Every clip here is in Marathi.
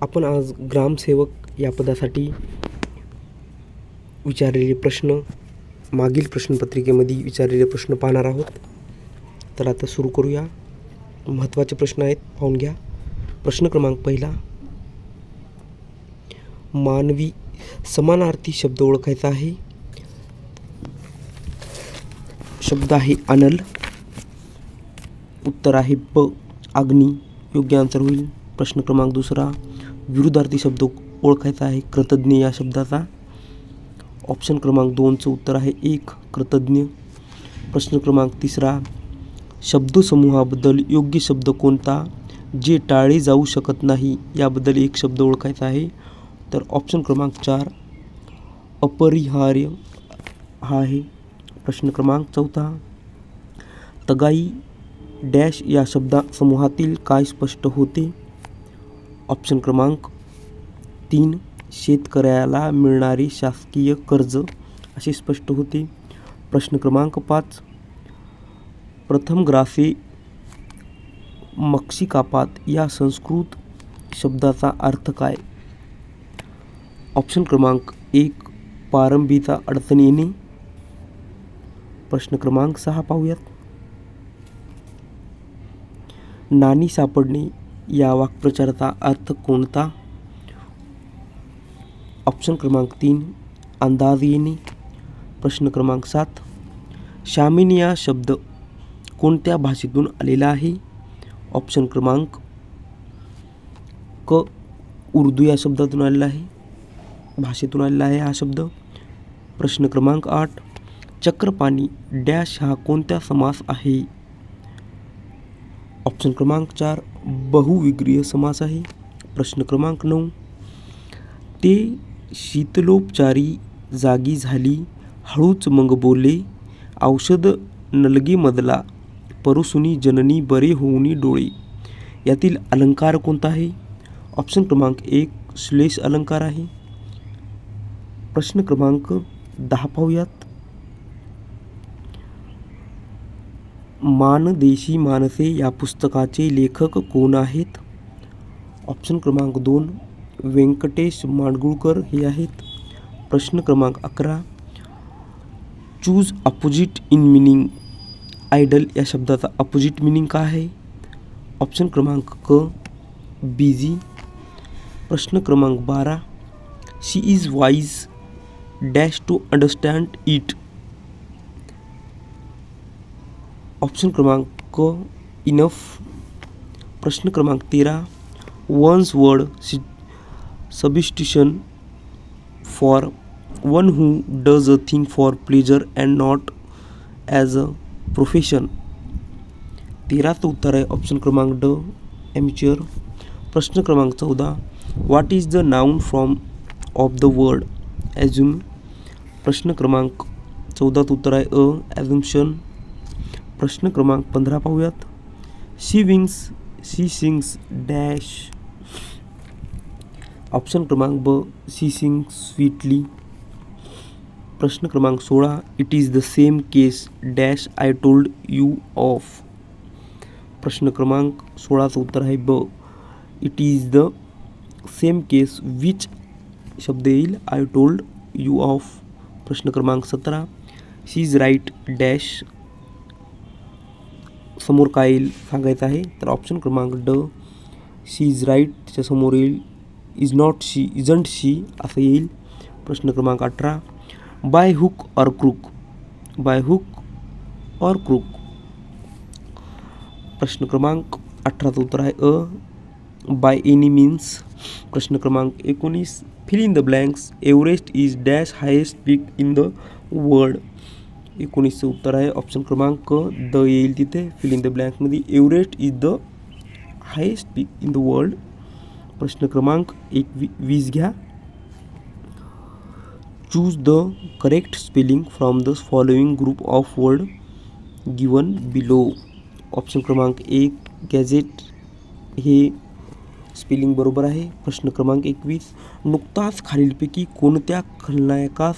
आपण आज ग्रामसेवक या पदासाठी विचारलेले प्रश्न, मागील प्रश्नपत्रिकेमध्ये विचारलेले प्रश्न पाहणार आहोत. तर आता सुरू करूया. महत्त्वाचे प्रश्न आहेत, पाहून घ्या. प्रश्न क्रमांक पहिला, मानवी समानार्थी शब्द ओळखायचा आहे. शब्द आहे अनल. उत्तर आहे ब, अग्नी. योग्य आन्सर होईल. प्रश्न क्रमांक दुसरा, विरुद्धार्थी शब्द ओळखायचा आहे कृतज्ञ या शब्दाचा. ऑप्शन क्रमांक 2चं उत्तर आहे 1, कृतज्ञ. प्रश्न क्रमांक तिसरा, शब्दसमूहाबद्दल योग्य शब्द कोणता जे टाळले जाऊ शकत नाही याबद्दल एक शब्द ओळखायचा आहे. तर ऑप्शन क्रमांक 4, अपरिहार्य हा आहे. प्रश्न क्रमांक चौथा, तगाई डॅश या शब्दसमूहातील काय स्पष्ट होते. ऑप्शन क्रमांक 3, शेतकऱ्याला मिळणारे शासकीय कर्ज असे स्पष्ट होते. प्रश्न क्रमांक 5, प्रथम ग्रासे मक्षिकापात या संस्कृत शब्दाचा अर्थ काय. ऑप्शन क्रमांक 1, प्रारंभीचा अडचण येणे. प्रश्न क्रमांक 6 पाहूयात. नाणी सापडणे या वाक्प्रचाराचा अर्थ कोणता. ऑप्शन क्रमांक 3, अंदाज येणे. प्रश्न क्रमांक 7, शामिनी हा शब्द कोणत्या भाषेतून आलेला आहे. ऑप्शन क्रमांक क, उर्दू या शब्दातून आलेला आहे, भाषेतून आलेला आहे हा शब्द. प्रश्न क्रमांक 8, चक्रपाणी डॅश हा कोणत्या समास आहे. ऑप्शन क्रमांक 4, बहुविग्रीय समास आहे. प्रश्न क्रमांक 9, ते शीतलोपचारी जागी झाली, हळूच मग बोलले, औषध नलगेमधला, परुसुनी जननी बरे होऊनी डोळे. यातील अलंकार कोणता आहे. ऑप्शन क्रमांक 1, श्लेष अलंकार आहे. प्रश्न क्रमांक 10 पाहूयात. मानदेशी माणसे या पुस्तकाचे लेखक कोण आहेत. ऑप्शन क्रमांक 2, व्यंकटेश माडगूळकर हे आहेत. प्रश्न क्रमांक 11, choose opposite in meaning. Idle या शब्दाचा अपोजिट मिनिंग काय आहे. ऑप्शन क्रमांक क, बिझी. प्रश्न क्रमांक 12, she is wise dash to understand it. Option क्रमांक क, इनफ. प्रश्न क्रमांक 13, one's word substitution for one who does a thing for pleasure and not as a profession. 13चं उत्तर आहे ऑप्शन क्रमांक ड, ॲमेच्युअर. प्रश्न क्रमांक 14, what is the noun form of the word assume. प्रश्न क्रमांक 14चं उत्तर आहे अ, ॲझम्पशन. प्रश्न क्रमांक 15 पाहूयात. शी विंग्स, शी सिंग्स डॅश. ऑप्शन क्रमांक ब, शी सिंग्स स्वीटली. प्रश्न क्रमांक 16, it is the same case dash I told you of. प्रश्न क्रमांक 16चं उत्तर आहे ब, it is the same case which शब्द येईल आय टोल्ड यू ऑफ. प्रश्न क्रमांक 17, शी इज राईट डॅश समोर काय येईल सांगायचं आहे. तर ऑप्शन क्रमांक ड, शी इज राईट त्याच्यासमोर येईल इज नॉट शी, इजंट शी असं येईल. प्रश्न क्रमांक 18, by hook or crook. By hook or crook. प्रश्न क्रमांक 18चं उत्तर आहे अ, बाय एनी मीन्स. प्रश्न क्रमांक 19, fill in the blanks. Everest is dash highest peak in the world. 19चं उत्तर आहे ऑप्शन क्रमांक क, द येईल तिथे फिल इन द ब्लँकमध्ये. Everest is the highest peak in the world. प्रश्न क्रमांक 20 घ्या. Choose the correct spelling from the following group of word given below. Option क्रमांक 1, गॅझेट हे स्पेलिंग बरोबर आहे. प्रश्न क्रमांक 21, नुकताच खालीलपैकी कोणत्या खलनायकास,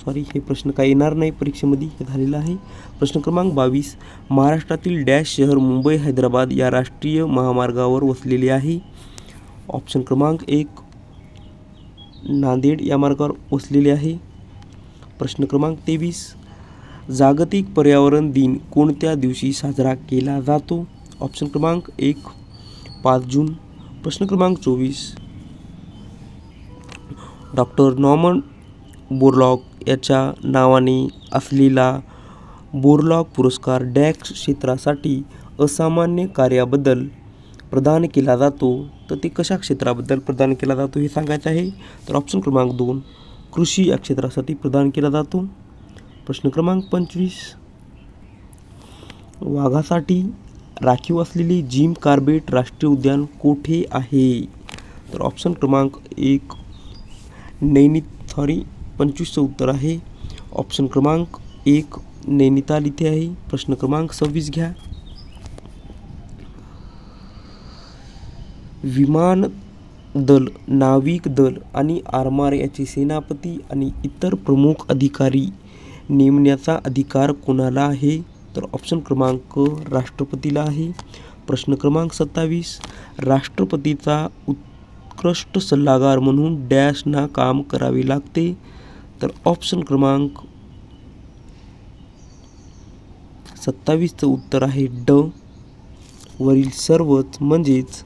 हे प्रश्न काय येणार नाही परीक्षेमध्ये, हे झालेलं आहे. प्रश्न क्रमांक 22, महाराष्ट्रातील डॅश शहर मुंबई हैदराबाद या राष्ट्रीय महामार्गावर वसलेले आहे. ऑप्शन क्रमांक 1 नांदेड या मार्गावर वसलेले आहे. प्रश्न क्रमांक 23 जागतिक पर्यावरण दिन कोणत्या दिवशी साजरा केला जातो? ऑप्शन क्रमांक 1 5 जून. प्रश्न क्रमांक 24 डॉक्टर नॉर्मन बोरलॉग याच्या नावाने असलेला बोरलॉग पुरस्कार डॅश क्षेत्रासाठी असामान्य कार्याबद्दल प्रदान केला जातो, तर ते कशा क्षेत्राबद्दल प्रदान केला जातो हे सांगायचं आहे. तर ऑप्शन क्रमांक 2 कृषी या क्षेत्रासाठी प्रदान केला जातो. प्रश्न क्रमांक 25 वाघासाठी राखीव असलेले जिम कॉर्बेट राष्ट्रीय उद्यान कोठे आहे? तर ऑप्शन क्रमांक 1 नैनिताल 25चं उत्तर आहे. ऑप्शन क्रमांक 1 नैनिताल इथे आहे. प्रश्न क्रमांक 26 घ्या. विमान दल, नाविक दल आणि आरमार याचे सेनापती आणि इतर प्रमुख अधिकारी नेमण्याचा अधिकार कोणाला आहे? तर ऑप्शन क्रमांक राष्ट्रपतीला आहे. प्रश्न क्रमांक 27 राष्ट्रपतीचा उत्कृष्ट सल्लागार म्हणून डॅशना काम करावे लागते? तर ऑप्शन क्रमांक 27चं उत्तर आहे ड. वरील सर्वच म्हणजेच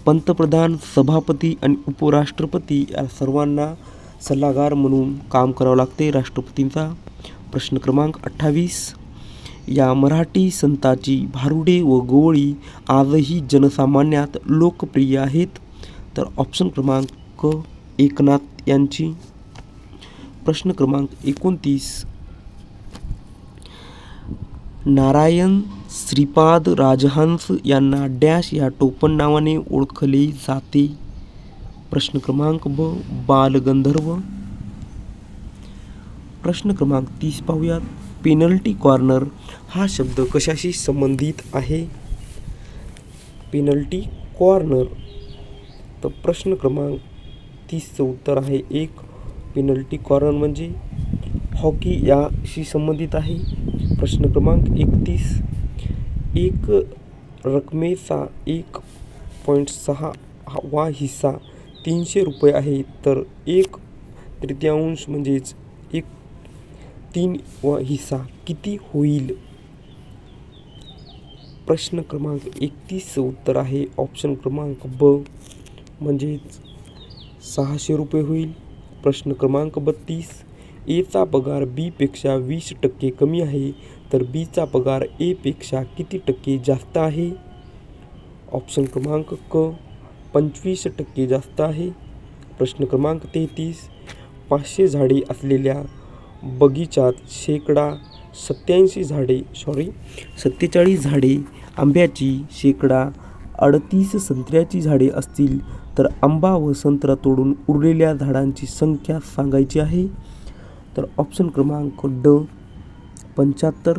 पंतप्रधान, सभापती आणि उपराष्ट्रपती या सर्वांना सल्लागार म्हणून काम करावं लागते राष्ट्रपतींचा. प्रश्न क्रमांक 28 या मराठी संतांची भारुडे व गवळी आजही जनसामान्यात लोकप्रिय आहेत? तर ऑप्शन क्रमांक एकनाथ यांची. प्रश्न क्रमांक 29 नारायण श्रीपाद राजहंस यांना डॅश या टोपण नावाने ओळखले जाते? प्रश्न क्रमांक ब बालगंधर्व. प्रश्न क्रमांक 30 पाहूयात. पेनल्टी कॉर्नर हा शब्द कशाशी संबंधित आहे? Penalty corner. तर प्रश्न क्रमांक 30चं उत्तर आहे 1 पेनल्टी कॉर्नर म्हणजे हॉकी याशी संबंधित आहे. प्रश्न क्रमांक 31 एक रकमेचा 1.6 वा हिस्सा 300 रुपये आहे, तर 1/3 म्हणजेच 1/3 वा हिस्सा किती होईल? प्रश्न क्रमांक 31चं उत्तर आहे ऑप्शन क्रमांक ब म्हणजेच 600 रुपये होईल. प्रश्न क्रमांक 32 एचा पगार बी पेक्षा 20% कमी आहे, तर बीचा पगार ए पेक्षा किती टक्के जास्त आहे? ऑप्शन क्रमांक क 25% जास्त आहे. प्रश्न क्रमांक 33 500 झाडे असलेल्या बगीचात 47 झाडे आंब्याची 38 संत्र्याची झाडे असतील, तर आंबा व संत्रा तोडून उरलेल्या झाडांची संख्या सांगायची आहे. तर ऑप्शन क्रमांक ड 75.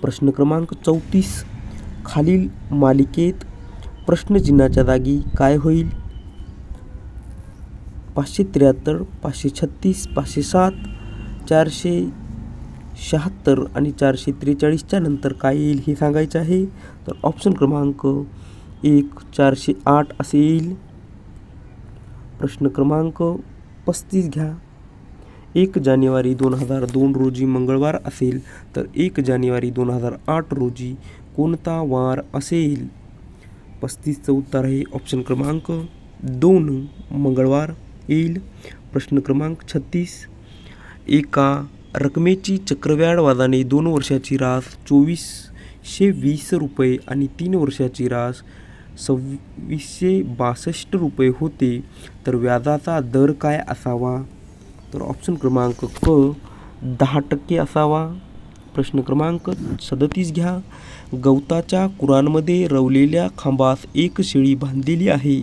प्रश्न क्रमांक 34 खालील मालिकेत प्रश्नचिन्हाच्या जागी काय होईल? 573, 536, 507, 476 आणि 443च्या नंतर काय येईल हे सांगायचे आहे. तर ऑप्शन क्रमांक 1 408 असे येईल. प्रश्न क्रमांक 35 घ्या. 1 जानेवारी 2002 रोजी मंगळवार असेल, तर 1 जानेवारी 2008 रोजी कोणता वार असेल? 35चं उत्तर आहे ऑप्शन क्रमांक 2 मंगळवार येईल. प्रश्न क्रमांक 36 एका रकमेची चक्रव्याढ व्याजाने 2 वर्षाची रास 2420 रुपये आणि 3 वर्षाची रास 2662 रुपये होते, तर व्याजाचा दर काय असावा? तर ऑप्शन क्रमांक क 10% असावा. प्रश्न क्रमांक 37 घ्या. गवताच्या कुरांमध्ये रवलेल्या खांबास एक शेळी बांधलेली आहे.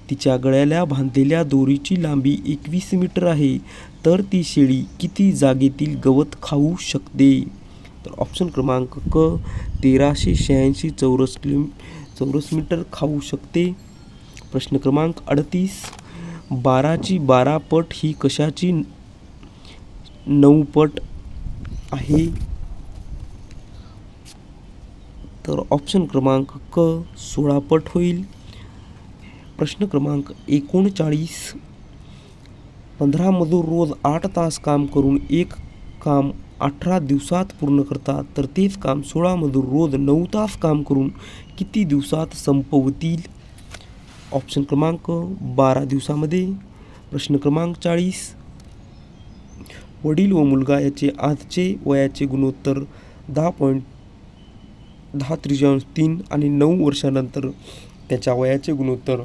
तिच्या गळ्याला बांधलेल्या दोरीची लांबी 21 मीटर आहे, तर ती शेळी किती जागेतील गवत खाऊ शकते? तर ऑप्शन क्रमांक क 1386 चौरस मीटर खाऊ शकते. प्रश्न क्रमांक 38 12ची 12 पट ही कशाची 9 पट आहे? तर ऑप्शन क्रमांक क 16 पट होईल. प्रश्न क्रमांक 39. 15 मजूर रोज 8 तास काम करून एक काम 18 दिवसात पूर्ण करतात, तर तेच काम 16 मजूर रोज 9 तास काम करून किती दिवसात संपवतील? ऑप्शन क्रमांक 12 दिवसामध्ये. प्रश्न क्रमांक 40. वडील व मुलगा याचे आजचे वयाचे गुणोत्तर 10.3 आणि 9 वर्षानंतर त्याच्या वयाचे गुणोत्तर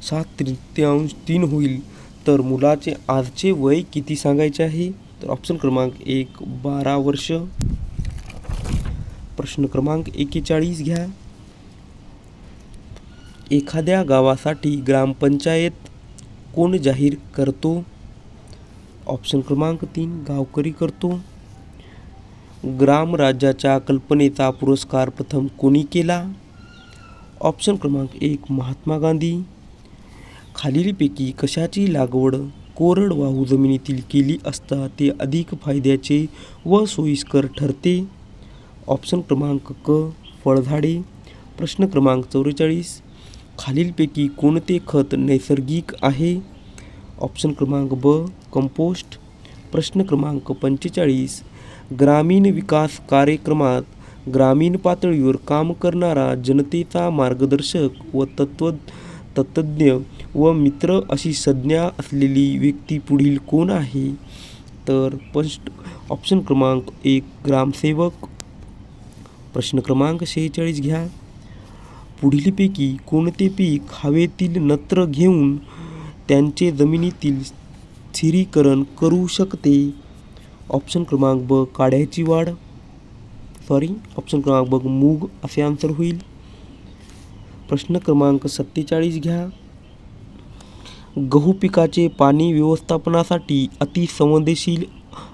7.3 होईल, तर मुलाचे आजचे वय किती सांगायचे आहे? तर ऑप्शन क्रमांक 1 12 वर्ष. प्रश्न क्रमांक 41 घ्या. एखाद्या गावासाठी ग्रामपंचायत कोण जाहीर करतो? ऑप्शन क्रमांक 3 गावकरी करतो. ग्रामराज्याच्या कल्पनेचा पुरस्कार प्रथम कोणी केला? ऑप्शन क्रमांक 1 महात्मा गांधी. खालीलपैकी कशाची लागवड कोरडवाहू जमिनीतील केली असता ते अधिक फायद्याचे व सोयीस्कर ठरते? ऑप्शन क्रमांक क फळझाडे. प्रश्न क्रमांक 44. खालीलपैकी कोणते खत नैसर्गिक आहे? ऑप्शन क्रमांक ब कंपोस्ट. प्रश्न क्रमांक 45. ग्रामीण विकास कार्यक्रमात ग्रामीण पातळीवर काम करणारा जनतेचा मार्गदर्शक व तत्त्वज्ञ व मित्र अशी संज्ञा असलेली व्यक्ती पुढील कोण आहे? तर ऑप्शन क्रमांक 1 ग्रामसेवक. प्रश्न क्रमांक 46 घ्या. पुढीलपैकी कोणते पीक हवेतील नत्र घेऊन त्यांचे जमिनीतील स्थिरीकरण करू शकते? ऑप्शन क्रमांक ब काड्याची वाढ. ऑप्शन क्रमांक ब मूग असे आन्सर होईल. प्रश्न क्रमांक 47 घ्या. गहू पिकाचे पाणी व्यवस्थापनासाठी अतिसंवेदनशील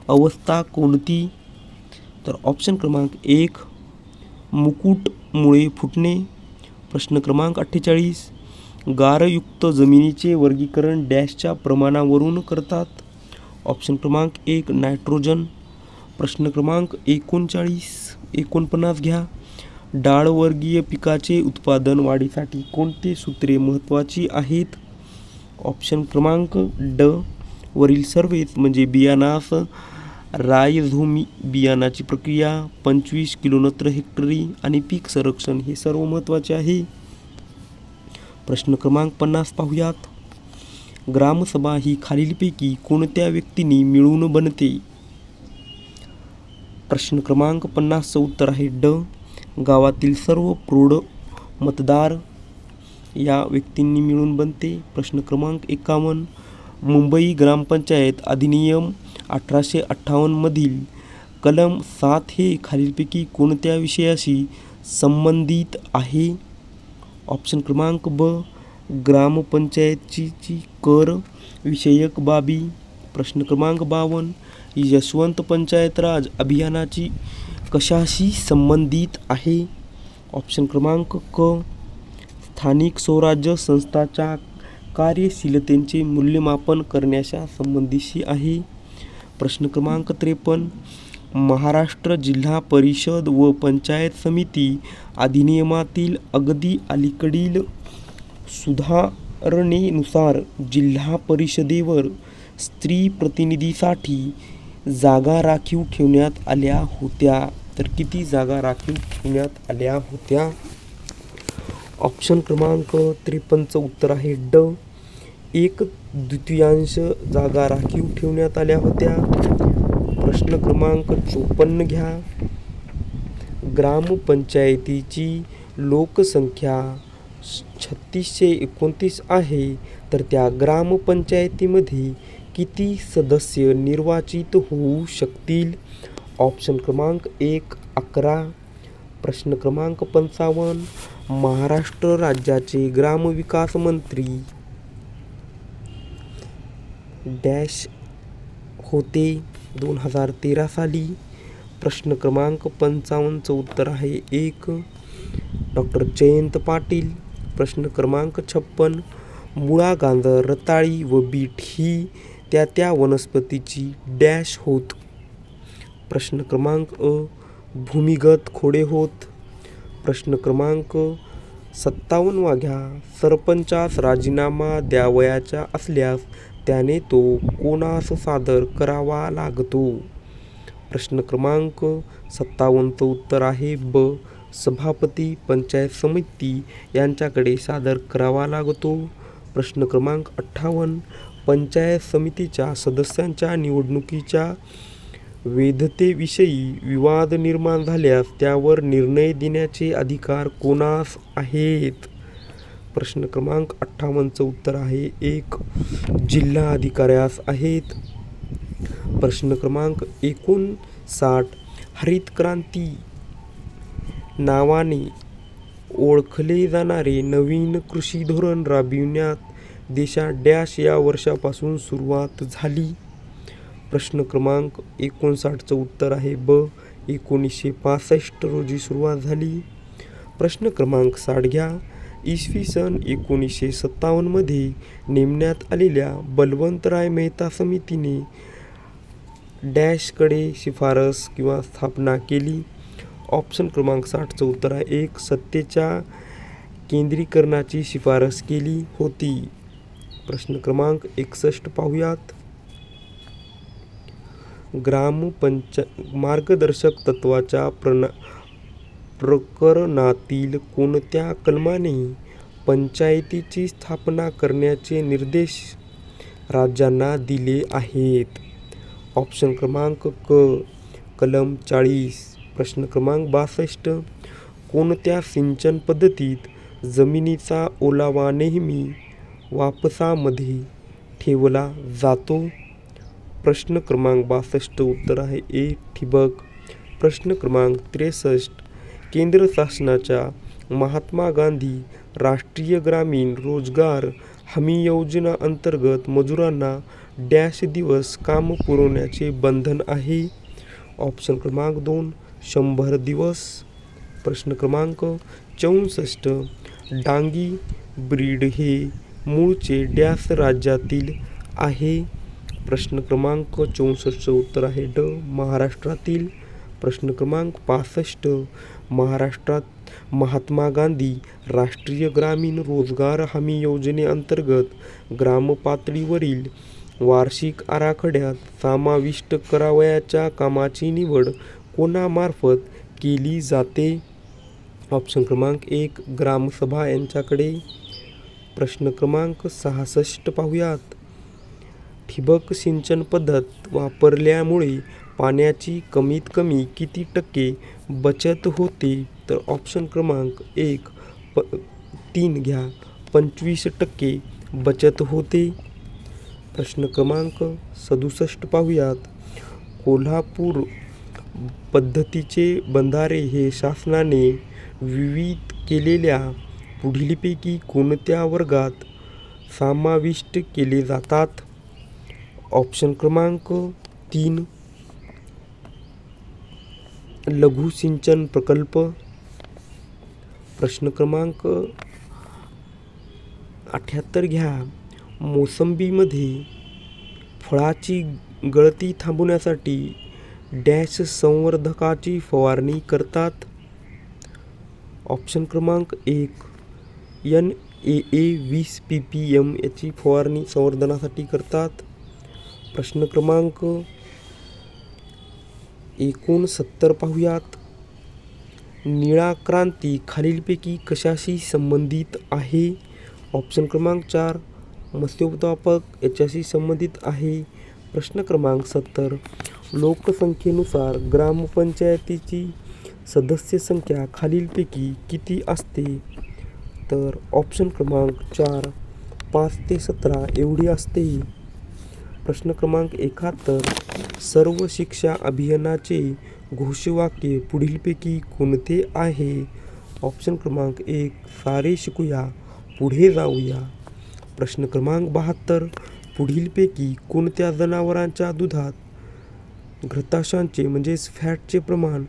अवस्था कोणती? तर ऑप्शन क्रमांक 1 मुकुटमुळे फुटणे. प्रश्न क्रमांक 48. गारयुक्त जमिनीचे वर्गीकरण डॅशच्या प्रमाणावरून करतात? ऑप्शन क्रमांक 1 नायट्रोजन. प्रश्न क्रमांक 49 घ्या. डाळवर्गीय पिकाचे उत्पादन वाढीसाठी कोणती सूत्रे महत्त्वाची आहेत? ऑप्शन क्रमांक ड वरील सर्वच म्हणजे बियाणास रायझोमी बियाणाची प्रक्रिया 25 किलोनत्र हेक्टरी आणि पीक संरक्षण हे सर्व महत्त्वाचे आहे. प्रश्न क्रमांक 50 पाहूयात. ग्रामसभा ही खालीलपैकी कोणत्या व्यक्तींनी मिळून बनते? प्रश्न क्रमांक 50चं उत्तर आहे ड गावातील सर्व प्रौढ मतदार या व्यक्तींनी मिळून बनते. प्रश्न क्रमांक 51. मुंबई ग्रामपंचायत अधिनियम 1858 मधील कलम 7 हे खालीलपैकी कोणत्या विषयाशी संबंधित आहे? ऑप्शन क्रमांक ब ग्रामपंचायतीची कर विषयक बाबी. प्रश्न क्रमांक 52. यशवंत पंचायत राज अभियानाची कशाशी संबंधित आहे? ऑप्शन क्रमांक क स्थानिक स्वराज्य संस्थांच्या कार्यशीलतेचे मूल्यमापन करण्याच्या संबंधीशी आहे. प्रश्न क्रमांक 53. महाराष्ट्र जिल्हा परिषद व पंचायत समिती अधिनियमातील अगदी अलीकडील सुधारणेनुसार जिल्हा परिषदेवर स्त्री प्रतिनिधीसाठी जागा राखीव ठेवण्यात आल्या होत्या, तर किती जागा राखीव ठेवण्यात आल्या होत्या? ऑप्शन क्रमांक 53चं उत्तर आहे ड 1/2 जागा राखीव ठेवण्यात आल्या होत्या. प्रश्न क्रमांक 54 घ्या. ग्रामपंचायतीची लोकसंख्या 3629 आहे, तर त्या ग्रामपंचायतीमध्ये किती सदस्य निर्वाचित होऊ शकतील? ऑप्शन क्रमांक 1 11. प्रश्न क्रमांक 55. महाराष्ट्र राज्याचे ग्रामविकास मंत्री डॅश होते 2013 साली? प्रश्न क्रमांक 55चं उत्तर आहे 1 डॉक्टर जयंत पाटील. प्रश्न क्रमांक 56. मुळा, गाजर, रताळी व बीट ही त्या वनस्पतीची डॅश होत? प्रश्न क्रमांक अ भूमिगत खोडे होत. प्रश्न क्रमांक 57 घ्या. सरपंचास राजीनामा द्यावयाचा असल्यास त्याने तो कोणास सादर करावा लागतो? प्रश्न क्रमांक 57चं उत्तर आहे ब. सभापती पंचायत समिती यांच्याकडे सादर करावा लागतो. प्रश्न क्रमांक 58. पंचायत समितीच्या सदस्यांच्या निवडणुकीच्या वैधतेविषयी विवाद निर्माण झाल्यास त्यावर निर्णय देण्याचे अधिकार कोणास आहेत? प्रश्न क्रमांक 58चं उत्तर आहे 1. जिल्हाधिकाऱ्यास आहेत. प्रश्न क्रमांक 59. हरित क्रांती नावाने ओळखले जाणारे नवीन कृषी धोरण राबविण्यात देशात डॅश या वर्षापासून सुरुवात झाली? प्रश्न क्रमांक 59चं उत्तर आहे ब. 1965 रोजी सुरुवात झाली. प्रश्न क्रमांक 60 घ्या. इसवी सन 1957 मध्ये नेमण्यात आलेल्या बलवंतराय मेहता समितीने डॅशकडे शिफारस किंवा स्थापना केली? ऑप्शन क्रमांक 60चं उत्तर आहे 1. सत्तेच्या केंद्रीकरणाची शिफारस केली होती. प्रश्न क्रमांक 61 पाहूयात. मार्गदर्शक तत्त्वाच्या प्रकरणातील कोणत्या कलमाने पंचायतीची स्थापना करण्याचे निर्देश राज्यांना दिले आहेत? ऑप्शन क्रमांक क. कलम 40. प्रश्न क्रमांक 62. कोणत्या सिंचन पद्धतीत जमिनीचा ओलावा नेहमी वापसामध्ये ठेवला जातो? प्रश्न क्रमांक 62 उत्तर आहे ए. ठिबक. प्रश्न क्रमांक 63. केंद्र शासनाच्या महात्मा गांधी राष्ट्रीय ग्रामीण रोजगार हमी योजना अंतर्गत मजुरांना डॅश दिवस काम पुरवण्याचे बंधन आहे? ऑप्शन क्रमांक 2. 100 दिवस. प्रश्न क्रमांक 64. डांगी ब्रीड हे मूळचे डॅश राज्यातील आहे? प्रश्न क्रमांक 64चं उत्तर आहे ड. महाराष्ट्रातील. प्रश्न क्रमांक 65. महाराष्ट्रात महात्मा गांधी राष्ट्रीय ग्रामीण रोजगार हमी योजनेअंतर्गत ग्रामपातळीवरील वार्षिक आराखड्यात समाविष्ट करावयाच्या कामाची निवड कोणामार्फत केली जाते? ऑप्शन क्रमांक 1. ग्रामसभा यांच्याकडे. प्रश्न क्रमांक 66 पाहूयात. ठिबक सिंचन पद्धत वापरल्यामुळे पाण्याची कमीत कमी किती टक्के बचत होते? तर ऑप्शन क्रमांक 1. 3 घ्या. 25% बचत होते. प्रश्न क्रमांक 67 पाहूयात. कोल्हापूर पद्धतीचे बंधारे हे शासनाने विहित केलेल्या पुढीलपैकी कोणत्या वर्गात समाविष्ट केले जातात? ऑप्शन क्रमांक 3. लघु सिंचन प्रकल्प. प्रश्न क्रमांक 78 घ्या. मोसंबीमध्ये फळाची गळती थांबवण्यासाठी डॅश संवर्धकाची फवारणी करतात? ऑप्शन क्रमांक 1. NAA 20 ppm याची फवारणी संवर्धनासाठी करतात. प्रश्न क्रमांक 69 पाहूयात. निळा क्रांती खालीलपैकी कशाशी संबंधित आहे? ऑप्शन क्रमांक 4. मत्स्योत्पादक याच्याशी संबंधित आहे. प्रश्न क्रमांक 70. लोकसंख्येनुसार ग्रामपंचायतीची सदस्य संख्या खालीलपैकी किती असते? तर ऑप्शन क्रमांक 4. 5 ते 17 एवढी असते. प्रश्न क्रमांक 71. सर्व शिक्षा अभियानाचे घोषवाक्य पुढीलपैकी कोणते आहे? ऑप्शन क्रमांक 1. सारे शिकूया पुढे जाऊया. प्रश्न क्रमांक 72. पुढीलपैकी कोणत्या जनावरांच्या दुधात घृतांशाचे म्हणजेच फॅटचे प्रमाण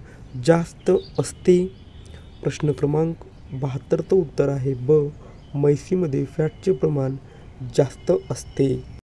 जास्त असते? प्रश्न क्रमांक 72चं उत्तर आहे ब. म्हैसीमध्ये फॅटचे प्रमाण जास्त असते.